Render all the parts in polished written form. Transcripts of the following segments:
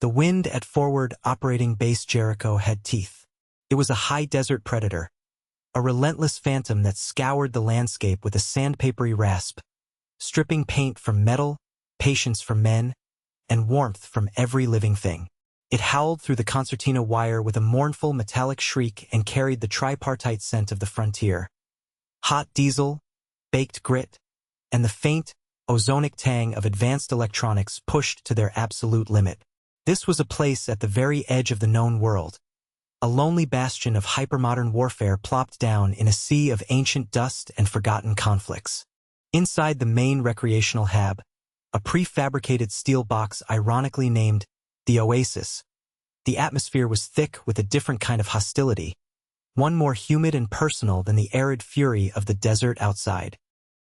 The wind at forward operating base Jericho had teeth. It was a high desert predator, a relentless phantom that scoured the landscape with a sandpapery rasp, stripping paint from metal, patience from men, and warmth from every living thing. It howled through the concertina wire with a mournful metallic shriek and carried the tripartite scent of the frontier. Hot diesel, baked grit, and the faint, ozonic tang of advanced electronics pushed to their absolute limit. This was a place at the very edge of the known world, a lonely bastion of hypermodern warfare plopped down in a sea of ancient dust and forgotten conflicts. Inside the main recreational hab, a prefabricated steel box ironically named the Oasis, the atmosphere was thick with a different kind of hostility, one more humid and personal than the arid fury of the desert outside.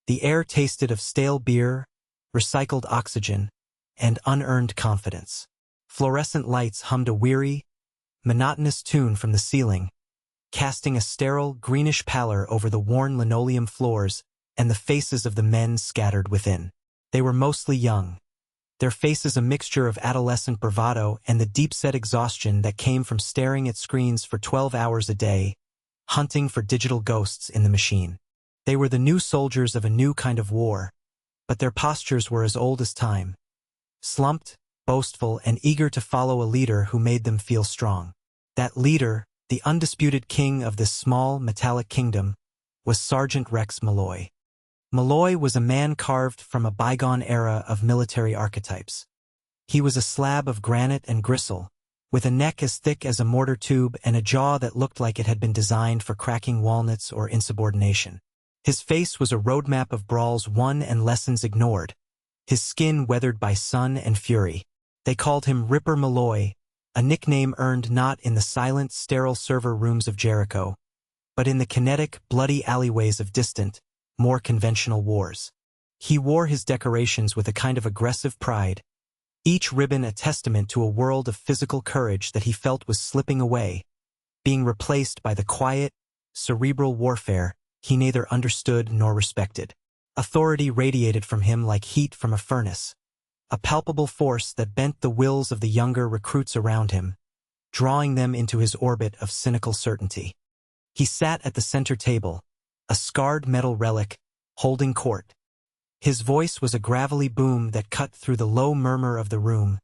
The air tasted of stale beer, recycled oxygen, and unearned confidence. Fluorescent lights hummed a weary, monotonous tune from the ceiling, casting a sterile, greenish pallor over the worn linoleum floors and the faces of the men scattered within. They were mostly young, their faces a mixture of adolescent bravado and the deep-set exhaustion that came from staring at screens for 12 hours a day, hunting for digital ghosts in the machine. They were the new soldiers of a new kind of war, but their postures were as old as time, slumped, boastful, and eager to follow a leader who made them feel strong. That leader, the undisputed king of this small, metallic kingdom, was Sergeant Rex Malloy. Malloy was a man carved from a bygone era of military archetypes. He was a slab of granite and gristle, with a neck as thick as a mortar tube and a jaw that looked like it had been designed for cracking walnuts or insubordination. His face was a roadmap of brawls won and lessons ignored, his skin weathered by sun and fury. They called him Ripper Malloy, a nickname earned not in the silent, sterile server rooms of Jericho, but in the kinetic, bloody alleyways of distant, more conventional wars. He wore his decorations with a kind of aggressive pride, each ribbon a testament to a world of physical courage that he felt was slipping away, being replaced by the quiet, cerebral warfare he neither understood nor respected. Authority radiated from him like heat from a furnace, a palpable force that bent the wills of the younger recruits around him, drawing them into his orbit of cynical certainty. He sat at the center table, a scarred metal relic, holding court. His voice was a gravelly boom that cut through the low murmur of the room,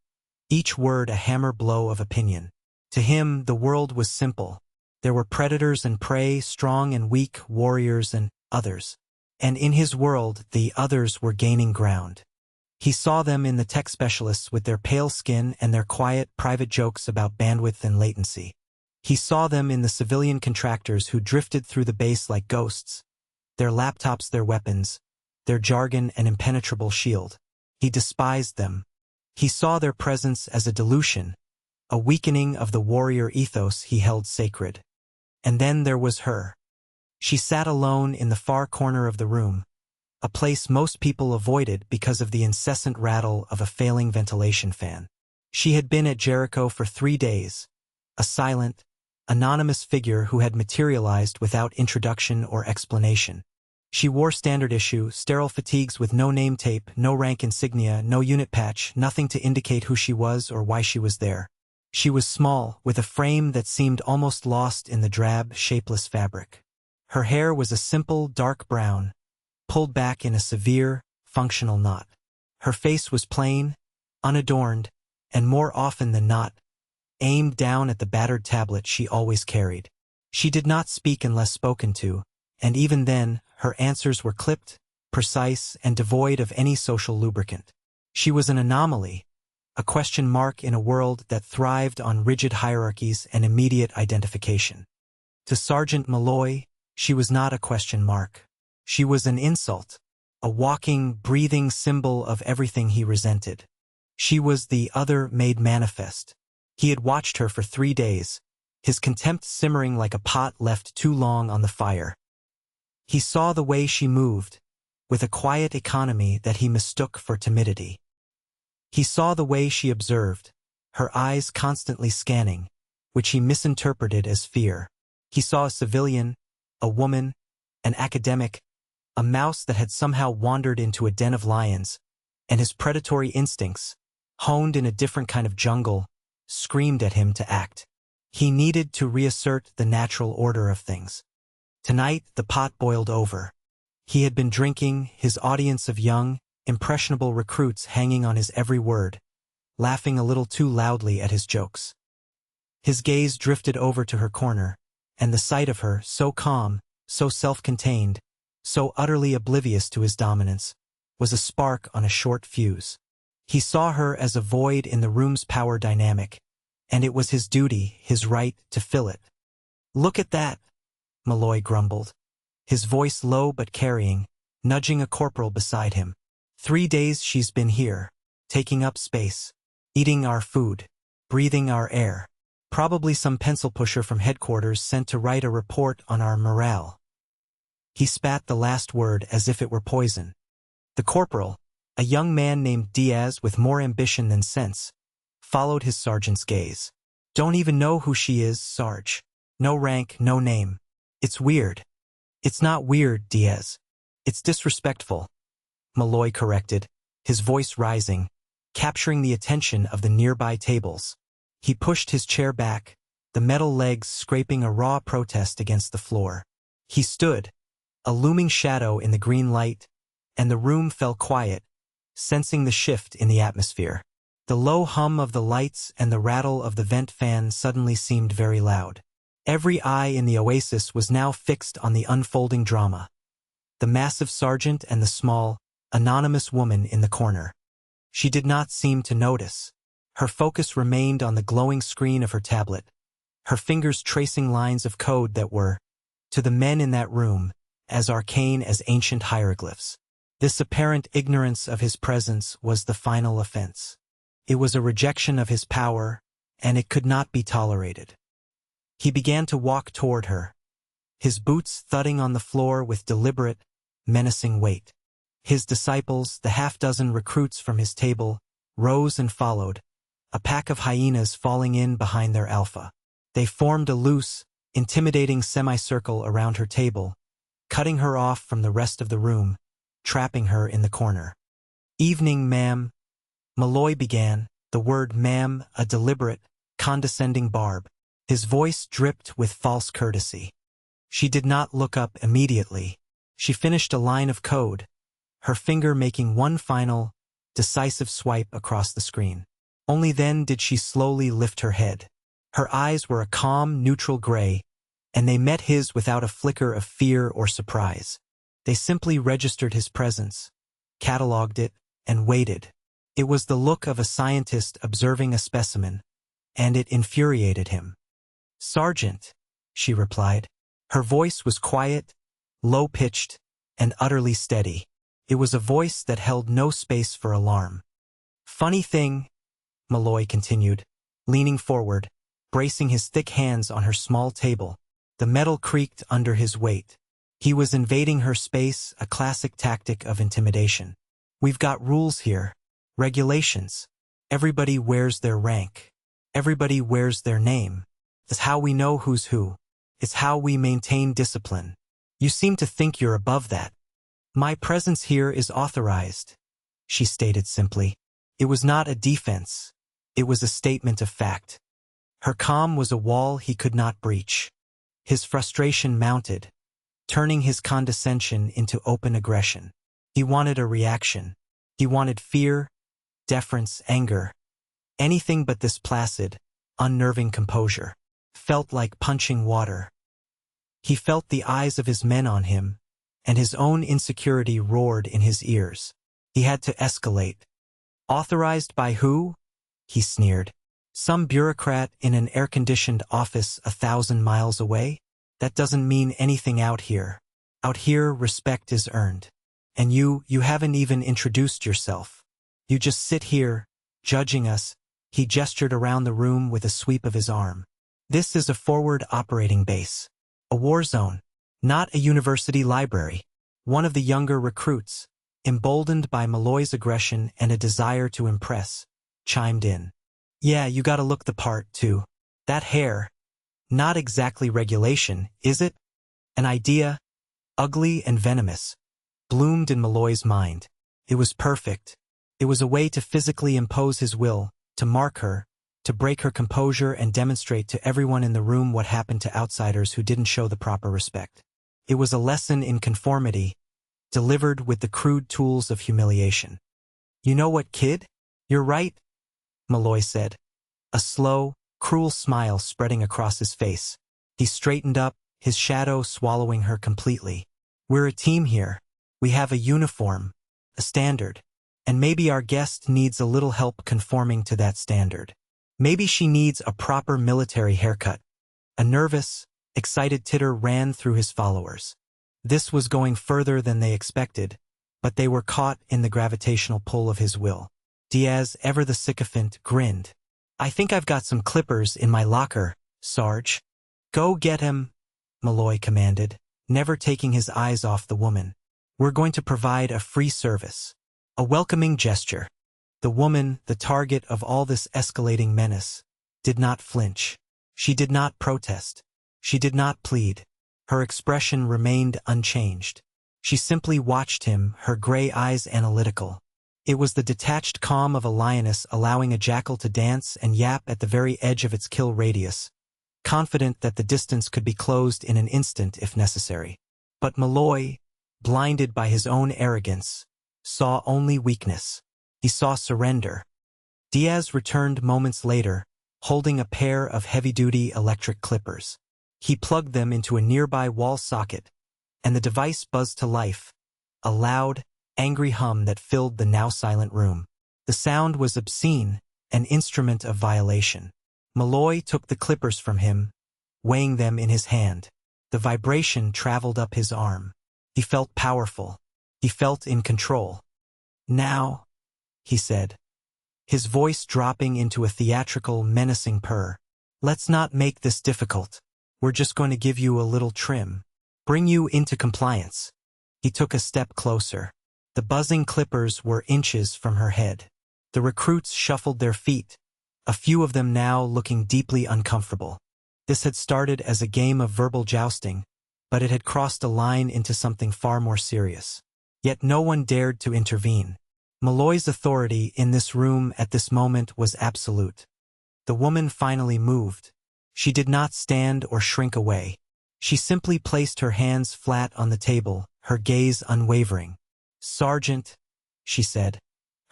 each word a hammer blow of opinion. To him, the world was simple. There were predators and prey, strong and weak, warriors and others. And in his world, the others were gaining ground. He saw them in the tech specialists with their pale skin and their quiet, private jokes about bandwidth and latency. He saw them in the civilian contractors who drifted through the base like ghosts, their laptops their weapons, their jargon an impenetrable shield. He despised them. He saw their presence as a dilution, a weakening of the warrior ethos he held sacred. And then there was her. She sat alone in the far corner of the room, a place most people avoided because of the incessant rattle of a failing ventilation fan. She had been at Jericho for 3 days, a silent, anonymous figure who had materialized without introduction or explanation. She wore standard issue, sterile fatigues with no name tape, no rank insignia, no unit patch, nothing to indicate who she was or why she was there. She was small, with a frame that seemed almost lost in the drab, shapeless fabric. Her hair was a simple, dark brown, pulled back in a severe, functional knot. Her face was plain, unadorned, and more often than not, aimed down at the battered tablet she always carried. She did not speak unless spoken to, and even then, her answers were clipped, precise, and devoid of any social lubricant. She was an anomaly, a question mark in a world that thrived on rigid hierarchies and immediate identification. To Sergeant Malloy, she was not a question mark. She was an insult, a walking, breathing symbol of everything he resented. She was the other made manifest. He had watched her for 3 days, his contempt simmering like a pot left too long on the fire. He saw the way she moved, with a quiet economy that he mistook for timidity. He saw the way she observed, her eyes constantly scanning, which he misinterpreted as fear. He saw a civilian, a woman, an academic, a mouse that had somehow wandered into a den of lions, and his predatory instincts, honed in a different kind of jungle, screamed at him to act. He needed to reassert the natural order of things. Tonight, the pot boiled over. He had been drinking, his audience of young, impressionable recruits hanging on his every word, laughing a little too loudly at his jokes. His gaze drifted over to her corner, and the sight of her, so calm, so self-contained, so utterly oblivious to his dominance, was a spark on a short fuse. He saw her as a void in the room's power dynamic, and it was his duty, his right, to fill it. "Look at that," Malloy grumbled, his voice low but carrying, nudging a corporal beside him. 3 days she's been here, taking up space, eating our food, breathing our air. Probably some pencil pusher from headquarters sent to write a report on our morale. He spat the last word as if it were poison. The corporal, a young man named Diaz with more ambition than sense, followed his sergeant's gaze. "Don't even know who she is, Sarge. No rank, no name. It's weird." "It's not weird, Diaz. It's disrespectful," Malloy corrected, his voice rising, capturing the attention of the nearby tables. He pushed his chair back, the metal legs scraping a raw protest against the floor. He stood, a looming shadow in the green light, and the room fell quiet, sensing the shift in the atmosphere. The low hum of the lights and the rattle of the vent fan suddenly seemed very loud. Every eye in the oasis was now fixed on the unfolding drama. The massive sergeant and the small, anonymous woman in the corner. She did not seem to notice. Her focus remained on the glowing screen of her tablet, her fingers tracing lines of code that were, to the men in that room, as arcane as ancient hieroglyphs. This apparent ignorance of his presence was the final offense. It was a rejection of his power, and it could not be tolerated. He began to walk toward her, his boots thudding on the floor with deliberate, menacing weight. His disciples, the half-dozen recruits from his table, rose and followed, a pack of hyenas falling in behind their alpha. They formed a loose, intimidating semicircle around her table, cutting her off from the rest of the room, trapping her in the corner. "Evening, ma'am," Malloy began, the word ma'am a deliberate, condescending barb. His voice dripped with false courtesy. She did not look up immediately. She finished a line of code, her finger making one final, decisive swipe across the screen. Only then did she slowly lift her head. Her eyes were a calm, neutral gray, and they met his without a flicker of fear or surprise. They simply registered his presence, cataloged it, and waited. It was the look of a scientist observing a specimen, and it infuriated him. "Sergeant," she replied. Her voice was quiet, low-pitched, and utterly steady. It was a voice that held no space for alarm. "Funny thing," Malloy continued, leaning forward, bracing his thick hands on her small table. The metal creaked under his weight. He was invading her space, a classic tactic of intimidation. "We've got rules here, regulations. Everybody wears their rank. Everybody wears their name. It's how we know who's who. It's how we maintain discipline. You seem to think you're above that." "My presence here is authorized," she stated simply. It was not a defense. It was a statement of fact. Her calm was a wall he could not breach. His frustration mounted, turning his condescension into open aggression. He wanted a reaction. He wanted fear, deference, anger. Anything but this placid, unnerving composure. Felt like punching water. He felt the eyes of his men on him, and his own insecurity roared in his ears. He had to escalate. "Authorized by who?" he sneered. "Some bureaucrat in an air-conditioned office 1,000 miles away? That doesn't mean anything out here. Out here, respect is earned. And you haven't even introduced yourself. You just sit here, judging us." He gestured around the room with a sweep of his arm. "This is a forward operating base. A war zone, not a university library." One of the younger recruits, emboldened by Malloy's aggression and a desire to impress, chimed in. "Yeah, you gotta look the part, too. That hair. Not exactly regulation, is it? An idea, ugly and venomous, bloomed in Malloy's mind. It was perfect. It was a way to physically impose his will, to mark her, to break her composure and demonstrate to everyone in the room what happened to outsiders who didn't show the proper respect. It was a lesson in conformity, delivered with the crude tools of humiliation. "You know what, kid? You're right," Malloy said, a slow, cruel smile spreading across his face. He straightened up, his shadow swallowing her completely. "We're a team here. We have a uniform, a standard, and maybe our guest needs a little help conforming to that standard. Maybe she needs a proper military haircut." A nervous, excited titter ran through his followers. This was going further than they expected, but they were caught in the gravitational pull of his will. Diaz, ever the sycophant, grinned. "I think I've got some clippers in my locker, Sarge." "Go get him," Malloy commanded, never taking his eyes off the woman. "We're going to provide a free service." A welcoming gesture. The woman, the target of all this escalating menace, did not flinch. She did not protest. She did not plead. Her expression remained unchanged. She simply watched him, her gray eyes analytical. It was the detached calm of a lioness allowing a jackal to dance and yap at the very edge of its kill radius, confident that the distance could be closed in an instant if necessary. But Malloy, blinded by his own arrogance, saw only weakness. He saw surrender. Diaz returned moments later, holding a pair of heavy-duty electric clippers. He plugged them into a nearby wall socket, and the device buzzed to life, a loud, angry hum that filled the now-silent room. The sound was obscene, an instrument of violation. Malloy took the clippers from him, weighing them in his hand. The vibration traveled up his arm. He felt powerful. He felt in control. "Now," he said, his voice dropping into a theatrical, menacing purr. "Let's not make this difficult. We're just going to give you a little trim. Bring you into compliance." He took a step closer. The buzzing clippers were inches from her head. The recruits shuffled their feet, a few of them now looking deeply uncomfortable. This had started as a game of verbal jousting, but it had crossed a line into something far more serious. Yet no one dared to intervene. Malloy's authority in this room at this moment was absolute. The woman finally moved. She did not stand or shrink away. She simply placed her hands flat on the table, her gaze unwavering. "Sergeant," she said,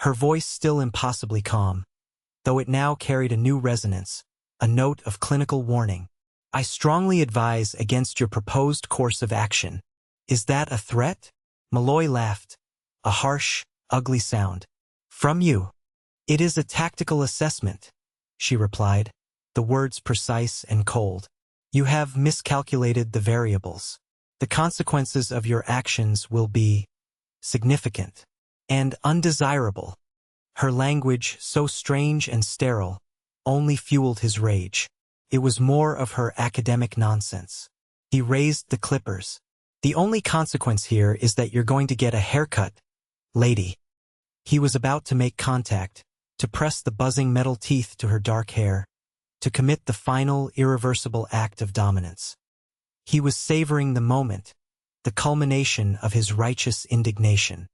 her voice still impossibly calm, though it now carried a new resonance, a note of clinical warning. "I strongly advise against your proposed course of action." "Is that a threat?" Malloy laughed, a harsh, ugly sound. "From you?" "It is a tactical assessment," she replied, the words precise and cold. "You have miscalculated the variables. The consequences of your actions will be significant and undesirable." Her language, so strange and sterile, only fueled his rage. It was more of her academic nonsense. He raised the clippers. "The only consequence here is that you're going to get a haircut, lady." He was about to make contact, to press the buzzing metal teeth to her dark hair, to commit the final, irreversible act of dominance. He was savoring the moment, the culmination of his righteous indignation.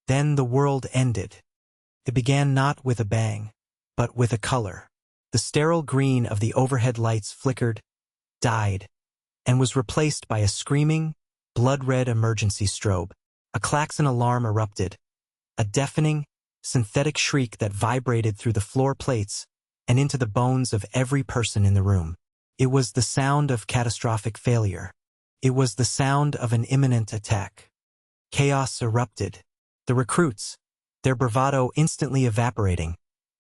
Then the world ended. It began not with a bang, but with a color. The sterile green of the overhead lights flickered, died, and was replaced by a screaming, blood-red emergency strobe. A klaxon alarm erupted, a deafening, synthetic shriek that vibrated through the floor plates and into the bones of every person in the room. It was the sound of catastrophic failure. It was the sound of an imminent attack. Chaos erupted. The recruits, their bravado instantly evaporating,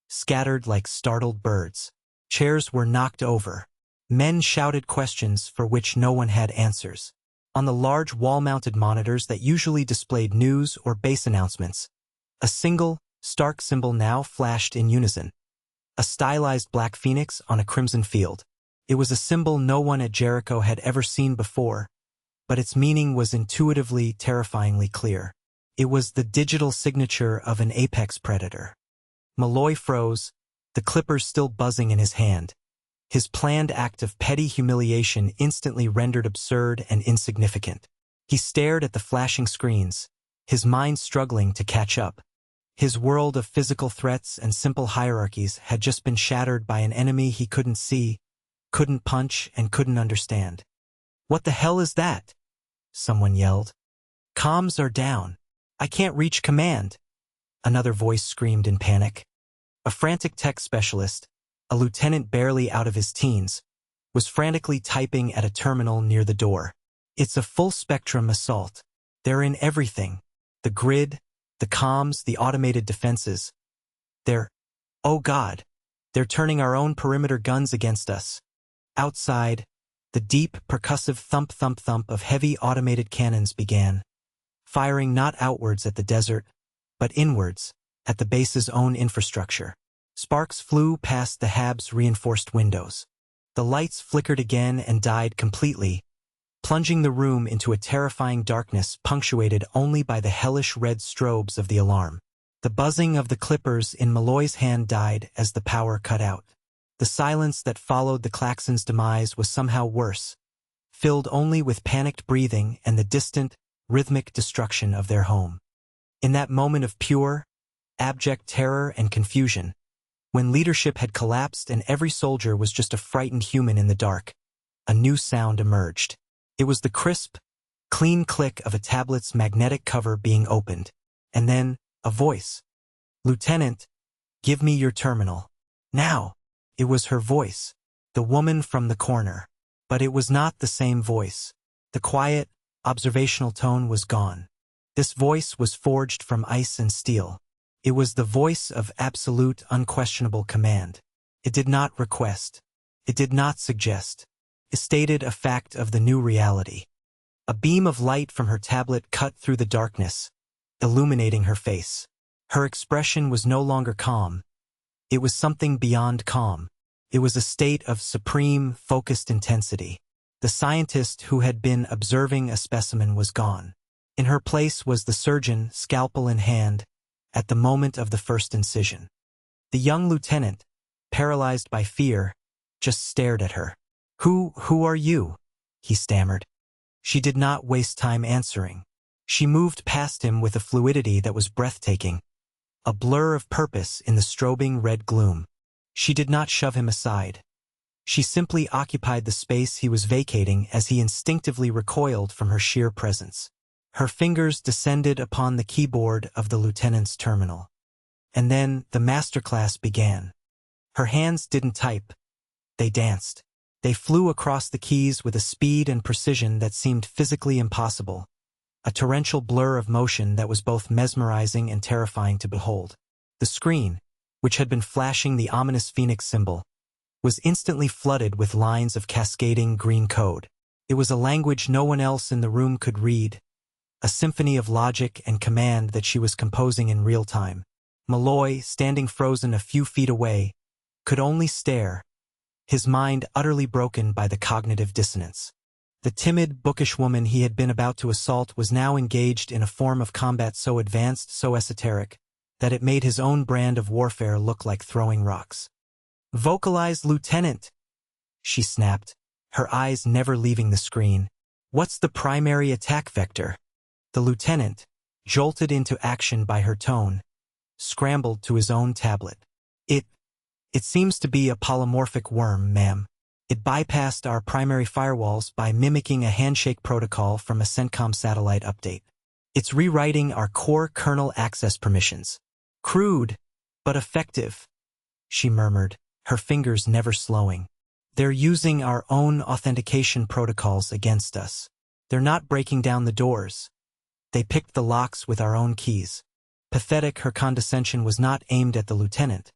scattered like startled birds. Chairs were knocked over. Men shouted questions for which no one had answers. On the large wall-mounted monitors that usually displayed news or base announcements, a single, stark symbol now flashed in unison. A stylized black phoenix on a crimson field. It was a symbol no one at Jericho had ever seen before, but its meaning was intuitively, terrifyingly clear. It was the digital signature of an apex predator. Malloy froze, the clippers still buzzing in his hand. His planned act of petty humiliation instantly rendered absurd and insignificant. He stared at the flashing screens, his mind struggling to catch up. His world of physical threats and simple hierarchies had just been shattered by an enemy he couldn't see, couldn't punch, and couldn't understand. "What the hell is that?" someone yelled. "Comms are down. I can't reach command," another voice screamed in panic. A frantic tech specialist, a lieutenant barely out of his teens, was frantically typing at a terminal near the door. "It's a full-spectrum assault. They're in everything. The grid, the comms, the automated defenses. Oh God, they're turning our own perimeter guns against us." Outside, the deep, percussive thump-thump-thump of heavy automated cannons began, firing not outwards at the desert, but inwards, at the base's own infrastructure. Sparks flew past the hab's reinforced windows. The lights flickered again and died completely, plunging the room into a terrifying darkness punctuated only by the hellish red strobes of the alarm. The buzzing of the clippers in Malloy's hand died as the power cut out. The silence that followed the klaxon's demise was somehow worse, filled only with panicked breathing and the distant, rhythmic destruction of their home. In that moment of pure, abject terror and confusion, when leadership had collapsed and every soldier was just a frightened human in the dark, a new sound emerged. It was the crisp, clean click of a tablet's magnetic cover being opened, and then a voice. "Lieutenant, give me your terminal. Now." It was her voice, the woman from the corner. But it was not the same voice. The quiet, observational tone was gone. This voice was forged from ice and steel. It was the voice of absolute, unquestionable command. It did not request. It did not suggest. It stated a fact of the new reality. A beam of light from her tablet cut through the darkness, illuminating her face. Her expression was no longer calm. It was something beyond calm. It was a state of supreme, focused intensity. The scientist who had been observing a specimen was gone. In her place was the surgeon, scalpel in hand, at the moment of the first incision. The young lieutenant, paralyzed by fear, just stared at her. Who are you?" he stammered. She did not waste time answering. She moved past him with a fluidity that was breathtaking, a blur of purpose in the strobing red gloom. She did not shove him aside. She simply occupied the space he was vacating as he instinctively recoiled from her sheer presence. Her fingers descended upon the keyboard of the lieutenant's terminal. And then the masterclass began. Her hands didn't type. They danced. They flew across the keys with a speed and precision that seemed physically impossible, a torrential blur of motion that was both mesmerizing and terrifying to behold. The screen, which had been flashing the ominous phoenix symbol, was instantly flooded with lines of cascading green code. It was a language no one else in the room could read, a symphony of logic and command that she was composing in real time. Malloy, standing frozen a few feet away, could only stare, his mind utterly broken by the cognitive dissonance. The timid, bookish woman he had been about to assault was now engaged in a form of combat so advanced, so esoteric, that it made his own brand of warfare look like throwing rocks. "Vocalize, Lieutenant," she snapped, her eyes never leaving the screen. "What's the primary attack vector?" The lieutenant, jolted into action by her tone, scrambled to his own tablet. It seems to be a polymorphic worm, ma'am. It bypassed our primary firewalls by mimicking a handshake protocol from a CENTCOM satellite update. It's rewriting our core kernel access permissions. Crude, but effective, she murmured, her fingers never slowing. They're using our own authentication protocols against us. They're not breaking down the doors. They picked the locks with our own keys. Pathetic, her condescension was not aimed at the lieutenant,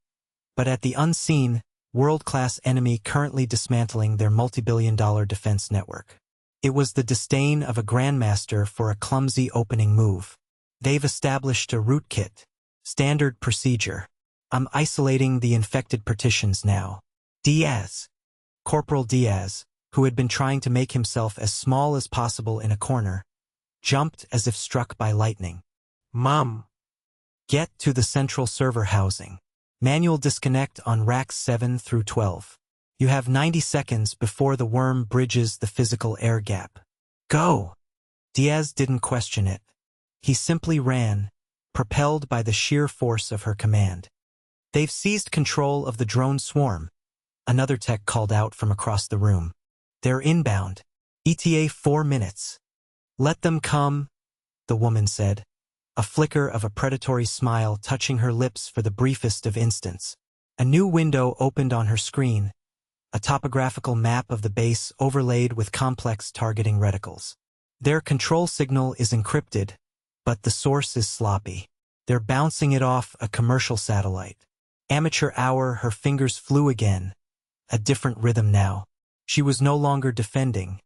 but at the unseen, world-class enemy currently dismantling their multi-billion-dollar defense network. It was the disdain of a grandmaster for a clumsy opening move. They've established a rootkit, standard procedure. I'm isolating the infected partitions now. Diaz, Corporal Diaz, who had been trying to make himself as small as possible in a corner, jumped as if struck by lightning. "Mom, get to the central server housing. Manual disconnect on racks 7 through 12. You have 90 seconds before the worm bridges the physical air gap. Go!" Diaz didn't question it. He simply ran, propelled by the sheer force of her command. "They've seized control of the drone swarm," another tech called out from across the room. "They're inbound. ETA 4 minutes. Let them come," the woman said, a flicker of a predatory smile touching her lips for the briefest of instants. A new window opened on her screen, a topographical map of the base overlaid with complex targeting reticles. "Their control signal is encrypted, but the source is sloppy. They're bouncing it off a commercial satellite." Amateur hour, her fingers flew again, a different rhythm now. She was no longer defending.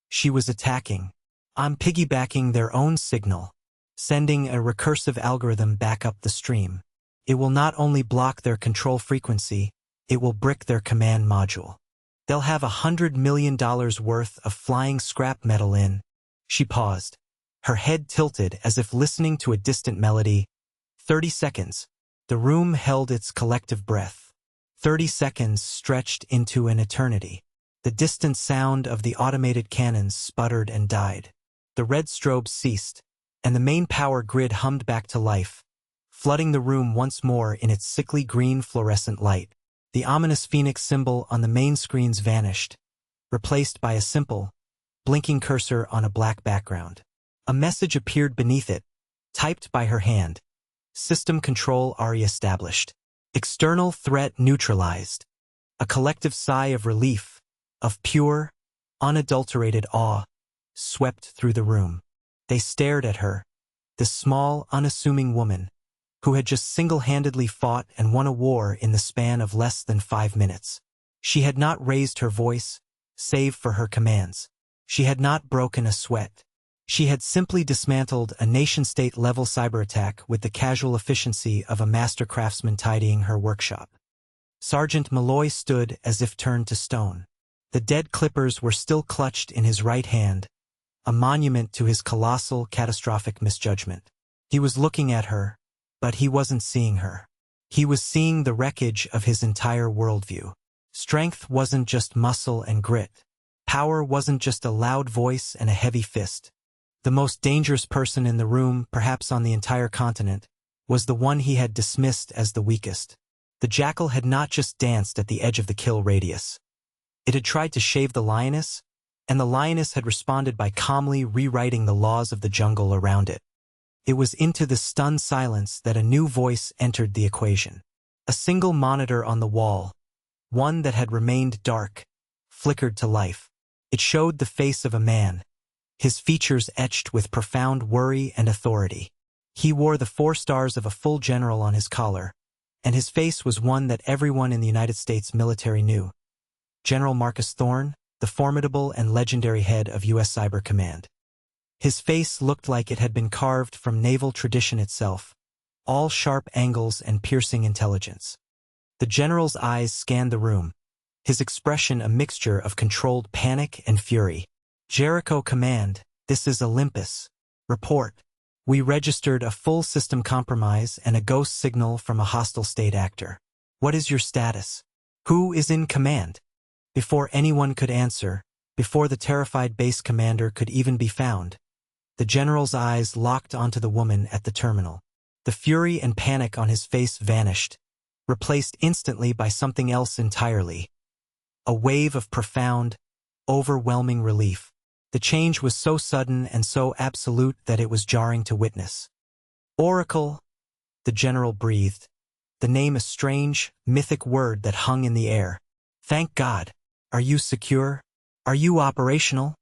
She was attacking. "I'm piggybacking their own signal, sending a recursive algorithm back up the stream. It will not only block their control frequency, it will brick their command module. They'll have $100 million worth of flying scrap metal in." She paused, her head tilted as if listening to a distant melody. 30 seconds. The room held its collective breath. 30 seconds stretched into an eternity. The distant sound of the automated cannons sputtered and died. The red strobe ceased, and the main power grid hummed back to life, flooding the room once more in its sickly green fluorescent light. The ominous phoenix symbol on the main screens vanished, replaced by a simple, blinking cursor on a black background. A message appeared beneath it, typed by her hand. "System control re-established. External threat neutralized." A collective sigh of relief, of pure, unadulterated awe, swept through the room. They stared at her, this small, unassuming woman, who had just single-handedly fought and won a war in the span of less than 5 minutes. She had not raised her voice, save for her commands. She had not broken a sweat. She had simply dismantled a nation-state-level cyber attack with the casual efficiency of a master craftsman tidying her workshop. Sergeant Malloy stood as if turned to stone. The dead clippers were still clutched in his right hand, a monument to his colossal, catastrophic misjudgment. He was looking at her, but he wasn't seeing her. He was seeing the wreckage of his entire worldview. Strength wasn't just muscle and grit. Power wasn't just a loud voice and a heavy fist. The most dangerous person in the room, perhaps on the entire continent, was the one he had dismissed as the weakest. The jackal had not just danced at the edge of the kill radius. It had tried to shave the lioness, and the lioness had responded by calmly rewriting the laws of the jungle around it. It was into the stunned silence that a new voice entered the equation. A single monitor on the wall, one that had remained dark, flickered to life. It showed the face of a man, his features etched with profound worry and authority. He wore the 4 stars of a full general on his collar, and his face was one that everyone in the United States military knew. General Marcus Thorne, the formidable and legendary head of U.S. Cyber Command. His face looked like it had been carved from naval tradition itself, all sharp angles and piercing intelligence. The general's eyes scanned the room, his expression a mixture of controlled panic and fury. "Jericho Command, this is Olympus. Report. We registered a full system compromise and a ghost signal from a hostile state actor. What is your status? Who is in command?" Before anyone could answer, before the terrified base commander could even be found, the general's eyes locked onto the woman at the terminal. The fury and panic on his face vanished, replaced instantly by something else entirely. A wave of profound, overwhelming relief. The change was so sudden and so absolute that it was jarring to witness. "Oracle," the general breathed, the name a strange, mythic word that hung in the air. "Thank God. Are you secure? Are you operational?"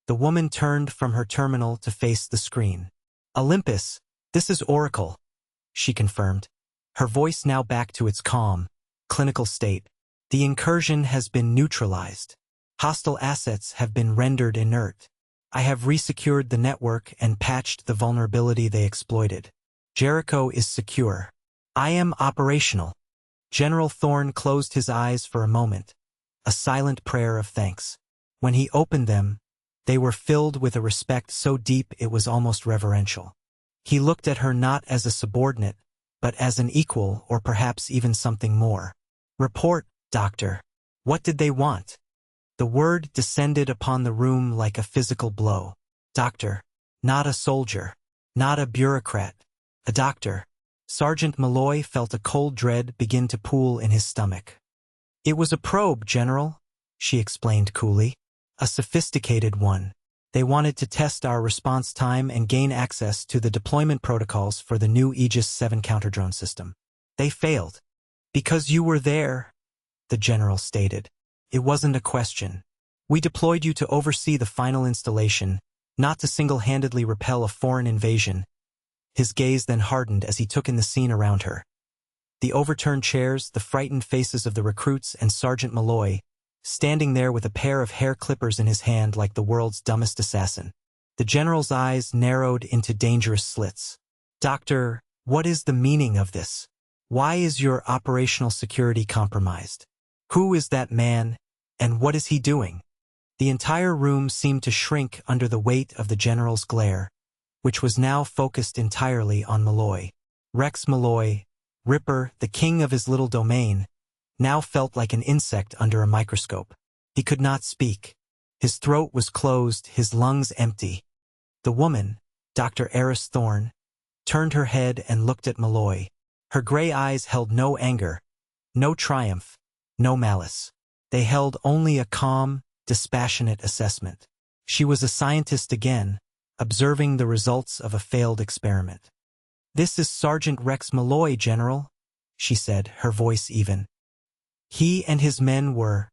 The woman turned from her terminal to face the screen. "Olympus, this is Oracle," she confirmed, her voice now back to its calm, clinical state. "The incursion has been neutralized. Hostile assets have been rendered inert. I have resecured the network and patched the vulnerability they exploited. Jericho is secure. I am operational." General Thorne closed his eyes for a moment, a silent prayer of thanks. When he opened them, they were filled with a respect so deep it was almost reverential. He looked at her not as a subordinate, but as an equal or perhaps even something more. "Report, Doctor. What did they want?" The word descended upon the room like a physical blow. "Doctor. Not a soldier. Not a bureaucrat. A doctor. Sergeant Malloy felt a cold dread begin to pool in his stomach. It was a probe, General, she explained coolly. A sophisticated one. They wanted to test our response time and gain access to the deployment protocols for the new Aegis 7 counter-drone system. They failed. Because you were there, the general stated. It wasn't a question. We deployed you to oversee the final installation, not to single-handedly repel a foreign invasion. His gaze then hardened as he took in the scene around her. The overturned chairs, the frightened faces of the recruits, and Sergeant Malloy, standing there with a pair of hair clippers in his hand like the world's dumbest assassin. The general's eyes narrowed into dangerous slits. Doctor, what is the meaning of this? Why is your operational security compromised? Who is that man, and what is he doing? The entire room seemed to shrink under the weight of the general's glare, which was now focused entirely on Malloy. Rex Malloy, Ripper, the king of his little domain, now felt like an insect under a microscope. He could not speak. His throat was closed, his lungs empty. The woman, Dr. Eris Thorne, turned her head and looked at Malloy. Her gray eyes held no anger, no triumph, no malice. They held only a calm, dispassionate assessment. She was a scientist again, observing the results of a failed experiment. This is Sergeant Rex Malloy, General, she said, her voice even. He and his men were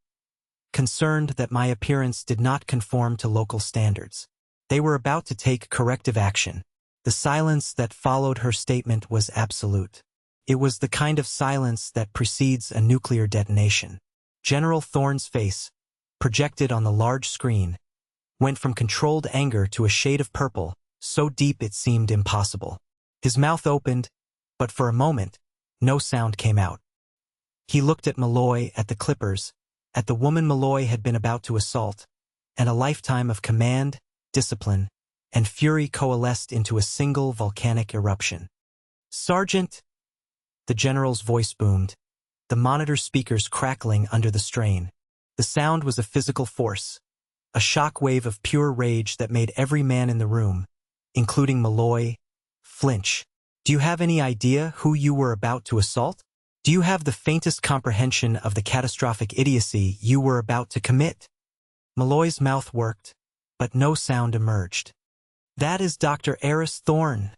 concerned that my appearance did not conform to local standards. They were about to take corrective action. The silence that followed her statement was absolute. It was the kind of silence that precedes a nuclear detonation. General Thorne's face, projected on the large screen, went from controlled anger to a shade of purple, so deep it seemed impossible. His mouth opened, but for a moment, no sound came out. He looked at Malloy, at the clippers, at the woman Malloy had been about to assault, and a lifetime of command, discipline, and fury coalesced into a single volcanic eruption. Sergeant! The general's voice boomed, the monitor speakers crackling under the strain. The sound was a physical force, a shock wave of pure rage that made every man in the room, including Malloy, flinch. Do you have any idea who you were about to assault? Do you have the faintest comprehension of the catastrophic idiocy you were about to commit? Malloy's mouth worked, but no sound emerged. That is Dr. Eris Thorne,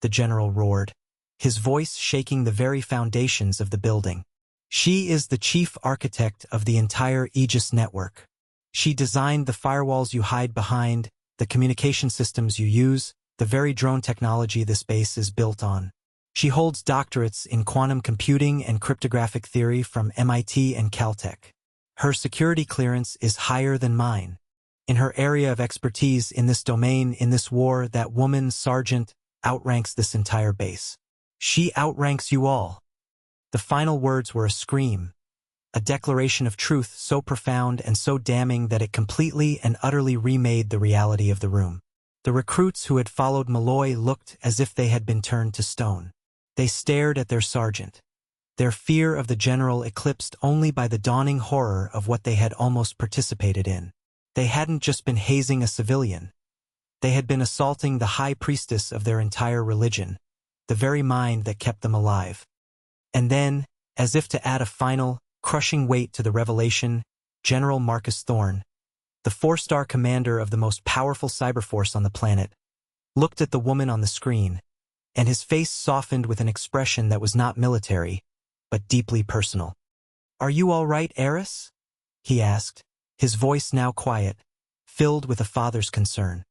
the general roared, his voice shaking the very foundations of the building. She is the chief architect of the entire Aegis network. She designed the firewalls you hide behind, the communication systems you use, the very drone technology this base is built on. She holds doctorates in quantum computing and cryptographic theory from MIT and Caltech. Her security clearance is higher than mine. In her area of expertise in this domain, in this war, that woman, Sergeant, outranks this entire base. She outranks you all. The final words were a scream, a declaration of truth so profound and so damning that it completely and utterly remade the reality of the room. The recruits who had followed Malloy looked as if they had been turned to stone. They stared at their sergeant, their fear of the general eclipsed only by the dawning horror of what they had almost participated in. They hadn't just been hazing a civilian. They had been assaulting the high priestess of their entire religion, the very mind that kept them alive. And then, as if to add a final, crushing weight to the revelation, General Marcus Thorne, the 4-star commander of the most powerful cyberforce on the planet, looked at the woman on the screen, and his face softened with an expression that was not military, but deeply personal. "Are you all right, Eris?" he asked, his voice now quiet, filled with a father's concern.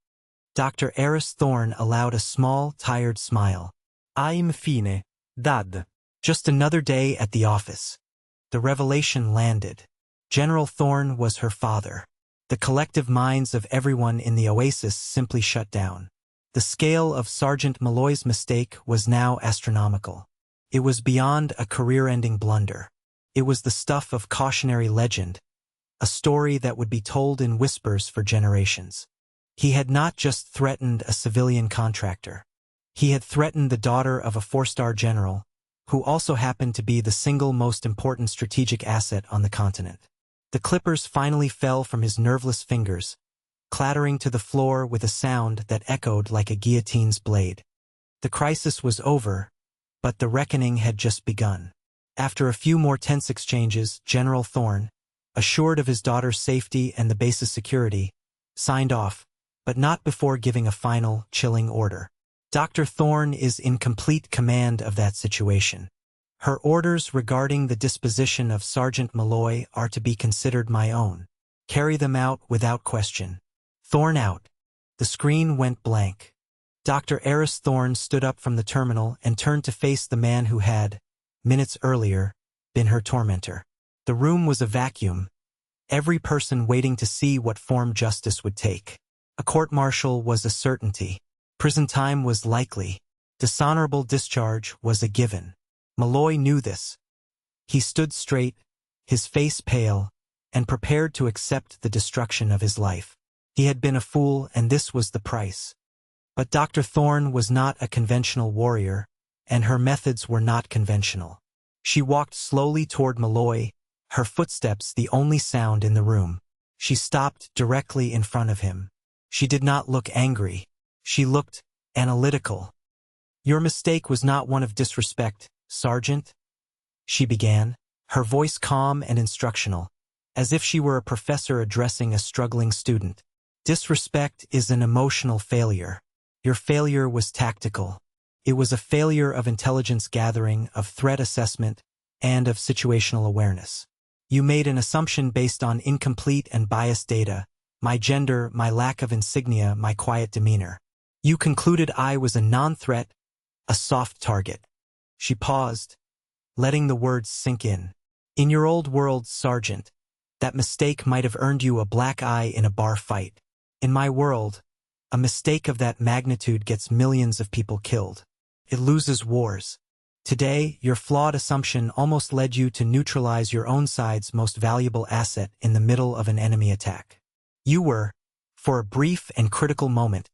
Dr. Eris Thorne allowed a small, tired smile. "I'm fine, Dad. Just another day at the office." The revelation landed. General Thorne was her father. The collective minds of everyone in the oasis simply shut down. The scale of Sergeant Malloy's mistake was now astronomical. It was beyond a career-ending blunder. It was the stuff of cautionary legend, a story that would be told in whispers for generations. He had not just threatened a civilian contractor. He had threatened the daughter of a 4-star general, who also happened to be the single most important strategic asset on the continent. The clippers finally fell from his nerveless fingers, clattering to the floor with a sound that echoed like a guillotine's blade. The crisis was over, but the reckoning had just begun. After a few more tense exchanges, General Thorne, assured of his daughter's safety and the base's security, signed off, but not before giving a final, chilling order. Dr. Thorne is in complete command of that situation. Her orders regarding the disposition of Sergeant Malloy are to be considered my own. Carry them out without question. Thorne out. The screen went blank. Dr. Eris Thorne stood up from the terminal and turned to face the man who had, minutes earlier, been her tormentor. The room was a vacuum, every person waiting to see what form justice would take. A court-martial was a certainty. Prison time was likely. Dishonorable discharge was a given. Malloy knew this. He stood straight, his face pale, and prepared to accept the destruction of his life. He had been a fool, and this was the price. But Dr. Thorne was not a conventional warrior, and her methods were not conventional. She walked slowly toward Malloy, her footsteps the only sound in the room. She stopped directly in front of him. She did not look angry. She looked analytical. "Your mistake was not one of disrespect, Sergeant," she began, her voice calm and instructional, as if she were a professor addressing a struggling student. "Disrespect is an emotional failure. Your failure was tactical. It was a failure of intelligence gathering, of threat assessment, and of situational awareness. You made an assumption based on incomplete and biased data, my gender, my lack of insignia, my quiet demeanor. You concluded I was a non-threat, a soft target." She paused, letting the words sink in. "In your old world, Sergeant, that mistake might have earned you a black eye in a bar fight. In my world, a mistake of that magnitude gets millions of people killed. It loses wars. Today, your flawed assumption almost led you to neutralize your own side's most valuable asset in the middle of an enemy attack. You were, for a brief and critical moment,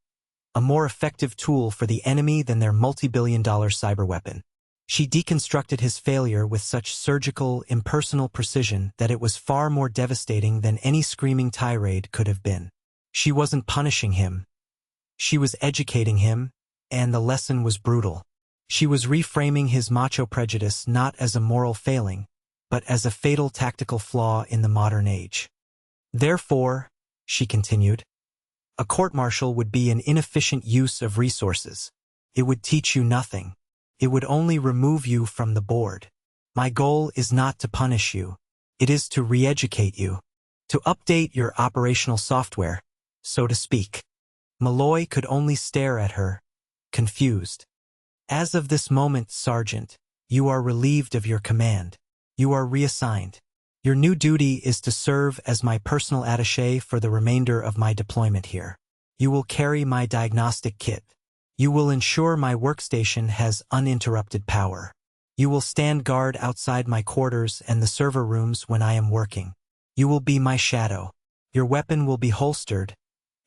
a more effective tool for the enemy than their multi-billion-dollar cyberweapon." She deconstructed his failure with such surgical, impersonal precision that it was far more devastating than any screaming tirade could have been. She wasn't punishing him. She was educating him, and the lesson was brutal. She was reframing his macho prejudice not as a moral failing, but as a fatal tactical flaw in the modern age. "Therefore," she continued, "a court-martial would be an inefficient use of resources. It would teach you nothing. It would only remove you from the board. My goal is not to punish you. It is to re-educate you, to update your operational software, so to speak." Malloy could only stare at her, confused. "As of this moment, Sergeant, you are relieved of your command. You are reassigned. Your new duty is to serve as my personal attaché for the remainder of my deployment here. You will carry my diagnostic kit. You will ensure my workstation has uninterrupted power. You will stand guard outside my quarters and the server rooms when I am working. You will be my shadow. Your weapon will be holstered,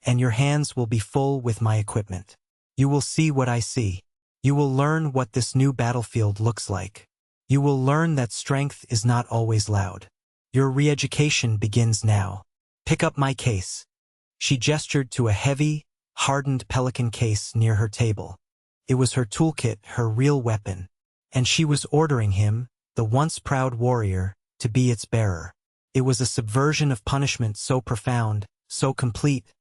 and your hands will be full with my equipment. You will see what I see. You will learn what this new battlefield looks like. You will learn that strength is not always loud. Your re-education begins now. Pick up my case." She gestured to a heavy, hardened pelican case near her table. It was her toolkit, her real weapon, and she was ordering him, the once proud warrior, to be its bearer. It was a subversion of punishment so profound, so complete,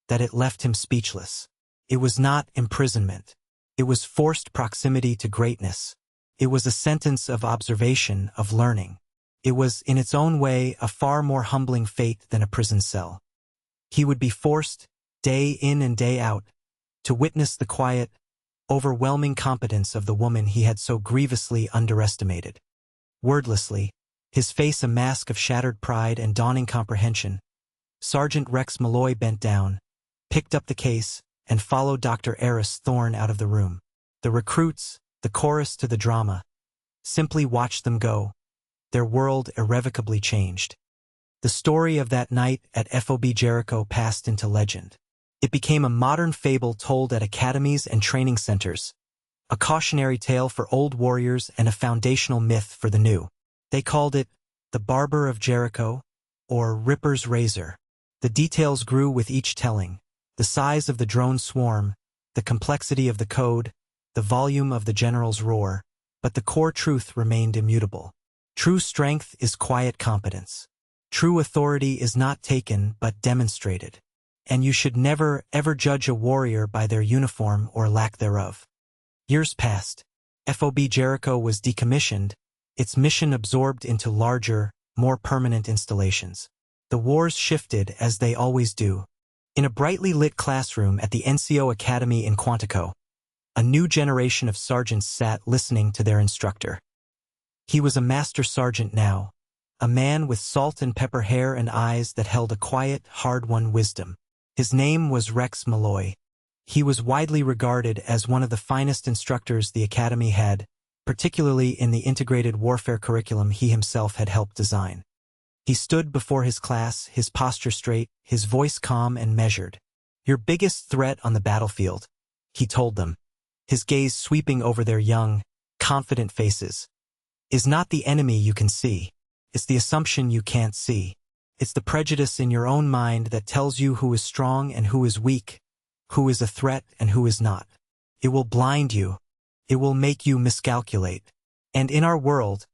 that it left him speechless. It was not imprisonment. It was forced proximity to greatness. It was a sentence of observation, of learning. It was, in its own way, a far more humbling fate than a prison cell. He would be forced, day in and day out, to witness the quiet, overwhelming competence of the woman he had so grievously underestimated. Wordlessly, his face a mask of shattered pride and dawning comprehension, Sergeant Rex Malloy bent down, picked up the case, and followed Dr. Eris Thorne out of the room. The recruits, the chorus to the drama, simply watched them go, their world irrevocably changed. The story of that night at FOB Jericho passed into legend. It became a modern fable told at academies and training centers, a cautionary tale for old warriors and a foundational myth for the new. They called it the Barber of Jericho, or Ripper's Razor. The details grew with each telling: the size of the drone swarm, the complexity of the code, the volume of the general's roar, but the core truth remained immutable. True strength is quiet competence. True authority is not taken but demonstrated. And you should never, ever judge a warrior by their uniform or lack thereof. Years passed. FOB Jericho was decommissioned, its mission absorbed into larger, more permanent installations. The wars shifted as they always do. In a brightly lit classroom at the NCO Academy in Quantico, a new generation of sergeants sat listening to their instructor. He was a master sergeant now, a man with salt and pepper hair and eyes that held a quiet, hard-won wisdom. His name was Rex Malloy. He was widely regarded as one of the finest instructors the Academy had, particularly in the integrated warfare curriculum he himself had helped design. He stood before his class, his posture straight, his voice calm and measured. "Your biggest threat on the battlefield," he told them, his gaze sweeping over their young, confident faces, "is not the enemy you can see. It's the assumption you can't see. It's the prejudice in your own mind that tells you who is strong and who is weak, who is a threat and who is not. It will blind you. It will make you miscalculate. And in our world,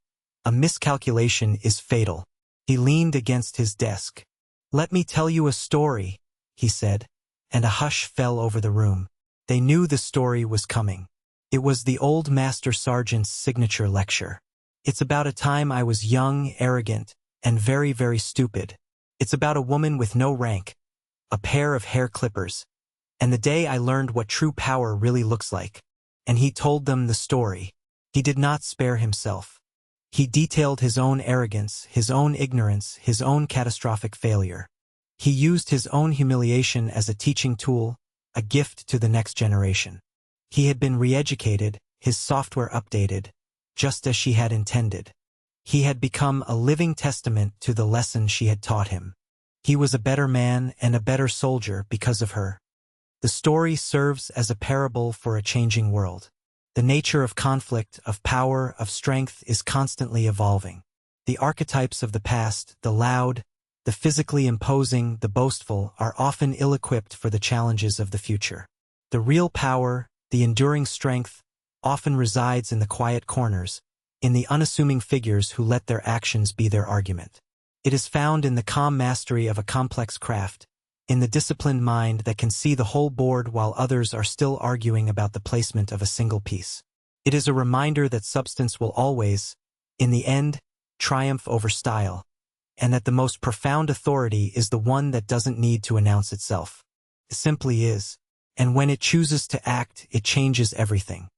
a miscalculation is fatal." He leaned against his desk. "Let me tell you a story," he said, and a hush fell over the room. They knew the story was coming. It was the old master sergeant's signature lecture. "It's about a time I was young, arrogant, and very, very stupid. It's about a woman with no rank, a pair of hair clippers, and the day I learned what true power really looks like." And he told them the story. He did not spare himself. He detailed his own arrogance, his own ignorance, his own catastrophic failure. He used his own humiliation as a teaching tool, a gift to the next generation. He had been re-educated, his software updated, just as she had intended. He had become a living testament to the lesson she had taught him. He was a better man and a better soldier because of her. The story serves as a parable for a changing world. The nature of conflict, of power, of strength is constantly evolving. The archetypes of the past, the loud, the physically imposing, the boastful, are often ill-equipped for the challenges of the future. The real power, the enduring strength, often resides in the quiet corners, in the unassuming figures who let their actions be their argument. It is found in the calm mastery of a complex craft, in the disciplined mind that can see the whole board while others are still arguing about the placement of a single piece. It is a reminder that substance will always, in the end, triumph over style, and that the most profound authority is the one that doesn't need to announce itself. It simply is, and when it chooses to act, it changes everything.